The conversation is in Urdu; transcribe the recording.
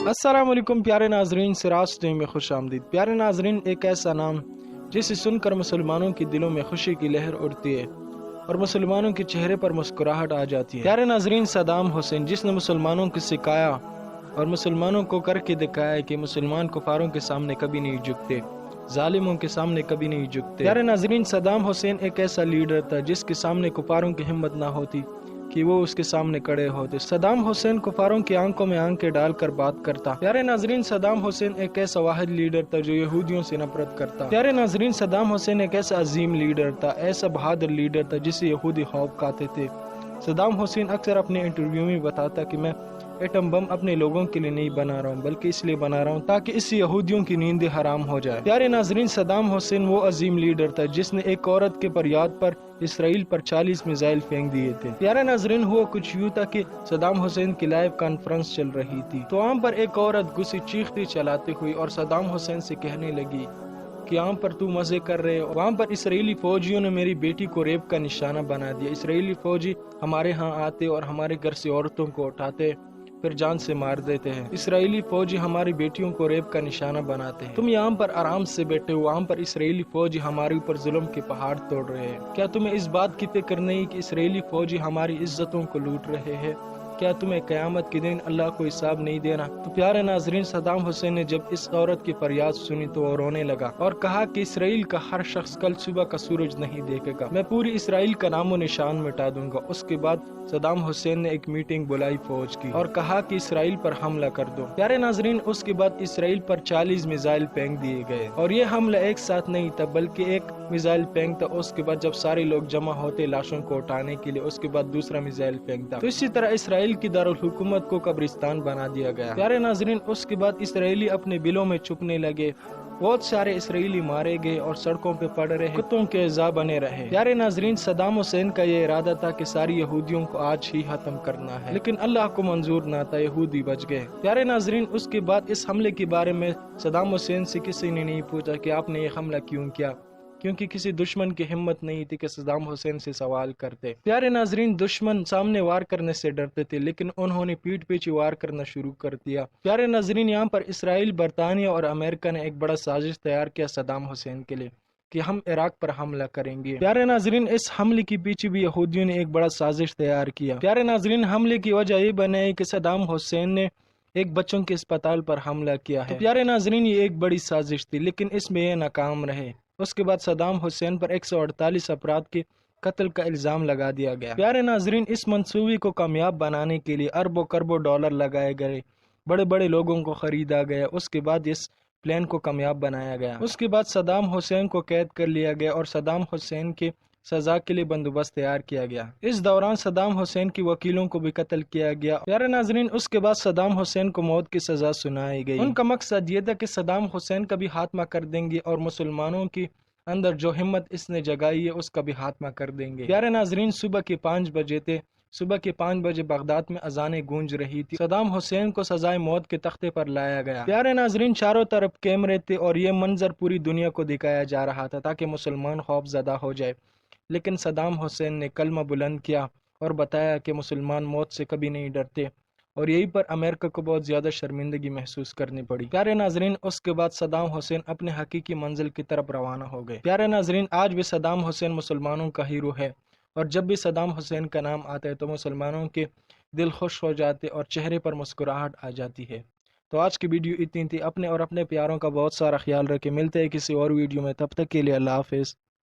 السلام علیکم پیارے ناظرین، سراج ٹیم میں خوش آمدید۔ پیارے ناظرین، ایک ایسا نام جسے سن کر مسلمانوں کے دلوں میں خوشی کی لہر اٹھتی ہے اور مسلمانوں کے چہرے پر مسکراہٹ آ جاتی ہے۔ پیارے ناظرین، صدام حسین، جس نے مسلمانوں کو سکھایا اور مسلمانوں کو کر کے دکھایا کہ مسلمان کفاروں کے سامنے کبھی نہیں جھکتے، ظالموں کے سامنے کبھی نہیں جھکتے۔ پیارے ناظرین، صدام حسین ایک ایسا لیڈر تھا جس کے سامنے کفاروں کی ہمت نہ ہوتی کہ وہ اس کے سامنے کھڑے ہوتے۔ صدام حسین کفاروں کی آنکھوں میں آنکھیں ڈال کر بات کرتا۔ پیارے ناظرین، صدام حسین ایک ایسا واحد لیڈر تھا جو یہودیوں سے نفرت کرتا۔ پیارے ناظرین، صدام حسین ایک ایسا عظیم لیڈر تھا، ایسا بہادر لیڈر تھا جسے یہودی خوف کھاتے تھے۔ صدام حسین اکثر اپنے انٹرویو میں بتاتا کہ میں ایٹم بم اپنے لوگوں کے لیے نہیں بنا رہا ہوں، بلکہ اس لیے بنا رہا ہوں تاکہ اس سے یہودیوں کی نیندیں حرام ہو جائے۔ پیارے ناظرین، صدام حسین وہ عظیم لیڈر تھا جس نے ایک عورت کے فریاد پر اسرائیل پر 40 میزائل پھینک دیے تھے۔ پیارے ناظرین، ہوا کچھ یوں تھا کہ صدام حسین کی لائیو کانفرنس چل رہی تھی تو وہاں پر ایک عورت گھسی چیختی چلاتے ہوئی اور صدام حسین سے کہنے لگی کہ یہاں پر تو مزے کر رہے ہو، وہاں پر اسرائیلی فوجیوں نے میری بیٹی کو ریپ کا نشانہ بنا دیا۔ اسرائیلی فوجی ہمارے ہاں آتے اور ہمارے گھر سے عورتوں کو اٹھاتے پھر جان سے مار دیتے ہیں۔ اسرائیلی فوجی ہماری بیٹیوں کو ریپ کا نشانہ بناتے ہیں۔ تم یہاں پر آرام سے بیٹھے ہو، وہاں پر اسرائیلی فوجی ہمارے اوپر ظلم کے پہاڑ توڑ رہے ہیں۔ کیا تمہیں اس بات کی فکر نہیں کہ اسرائیلی فوجی ہماری عزتوں کو لوٹ رہے ہیں؟ کیا تمہیں قیامت کے دن اللہ کو حساب نہیں دینا؟ تو پیارے ناظرین، صدام حسین نے جب اس عورت کی فریاد سنی تو وہ رونے لگا اور کہا کہ اسرائیل کا ہر شخص کل صبح کا سورج نہیں دیکھے گا، میں پوری اسرائیل کا نام و نشان مٹا دوں گا۔ اس کے بعد صدام حسین نے ایک میٹنگ بلائی فوج کی اور کہا کہ اسرائیل پر حملہ کر دو۔ پیارے ناظرین، اس کے بعد اسرائیل پر 40 میزائل پھینک دیے گئے اور یہ حملہ ایک ساتھ نہیں تھا بلکہ ایک میزائل پھینک تھا، اس کے بعد جب سارے لوگ جمع ہوتے لاشوں کو اٹھانے کے لیے، اس کے بعد دوسرا میزائل پھینکتا، تو اسی طرح اسرائیل کی دارالحکومت کو قبرستان بنا دیا گیا۔ پیارے ناظرین، اس کے بعد اسرائیلی اپنے بلوں میں چھپنے لگے، بہت سارے اسرائیلی مارے گئے اور سڑکوں پہ پڑ رہے کتوں کے اعضاء بنے رہے۔ پیارے ناظرین، صدام حسین کا یہ ارادہ تھا کہ ساری یہودیوں کو آج ہی ختم کرنا ہے، لیکن اللہ کو منظور نہ تھا، یہودی بچ گئے۔ پیارے ناظرین، اس کے بعد اس حملے کے بارے میں صدام حسین سے کسی نے نہیں پوچھا کہ آپ نے یہ حملہ کیوں کیا، کیونکہ کسی دشمن کی ہمت نہیں تھی کہ صدام حسین سے سوال کرتے۔ پیارے ناظرین، دشمن سامنے وار کرنے سے ڈرتے تھے لیکن انہوں نے پیٹھ پیچھے وار کرنا شروع کر دیا۔ پیارے ناظرین، یہاں پر اسرائیل، برطانیہ اور امریکہ نے ایک بڑا سازش تیار کیا صدام حسین کے لیے کہ ہم عراق پر حملہ کریں گے۔ پیارے ناظرین، اس حملے کے پیچھے بھی یہودیوں نے ایک بڑا سازش تیار کیا۔ پیارے ناظرین، حملے کی وجہ یہ بنائی کہ صدام حسین نے ایک بچوں کے اسپتال پر حملہ کیا ہے۔ پیارے ناظرین، یہ ایک بڑی سازش تھی لیکن اس میں یہ ناکام رہے۔ اس کے بعد صدام حسین پر 148 افراد کے قتل کا الزام لگا دیا گیا۔ پیارے ناظرین، اس منصوبے کو کامیاب بنانے کے لیے اربوں کربوں ڈالر لگائے گئے، بڑے بڑے لوگوں کو خریدا گیا، اس کے بعد اس پلان کو کامیاب بنایا گیا۔ اس کے بعد صدام حسین کو قید کر لیا گیا اور صدام حسین کے سزا کے لیے بندوبست تیار کیا گیا۔ اس دوران صدام حسین کے وکیلوں کو بھی قتل کیا گیا۔ پیارے ناظرین، اس کے بعد صدام حسین کو موت کی سزا سنائی گئی۔ ان کا مقصد یہ تھا کہ صدام حسین کا بھی خاتمہ کر دیں گے اور مسلمانوں کی اندر جو ہمت اس نے جگائی ہے اس کا بھی خاتمہ کر دیں گے۔ پیارے ناظرین، صبح کے 5 بجے تھے۔ صبح کے 5 بجے بغداد میں اذانیں گونج رہی تھی۔ صدام حسین کو سزائے موت کے تختے پر لایا گیا۔ پیارے ناظرین، چاروں طرف کیمرے تھے اور یہ منظر پوری دنیا کو دکھایا جا رہا تھا تاکہ مسلمان خوف زدہ ہو جائے، لیکن صدام حسین نے کلمہ بلند کیا اور بتایا کہ مسلمان موت سے کبھی نہیں ڈرتے، اور یہی پر امریکہ کو بہت زیادہ شرمندگی محسوس کرنی پڑی۔ پیارے ناظرین، اس کے بعد صدام حسین اپنے حقیقی منزل کی طرف روانہ ہو گئے۔ پیارے ناظرین، آج بھی صدام حسین مسلمانوں کا ہیرو ہے اور جب بھی صدام حسین کا نام آتا ہے تو مسلمانوں کے دل خوش ہو جاتے اور چہرے پر مسکراہٹ آ جاتی ہے۔ تو آج کی ویڈیو اتنی تھی۔ اپنے اور اپنے پیاروں کا بہت سارا خیال رکھیں۔ ملتے ہیں کسی اور ویڈیو میں، تب تک کے لیے اللہ حافظ۔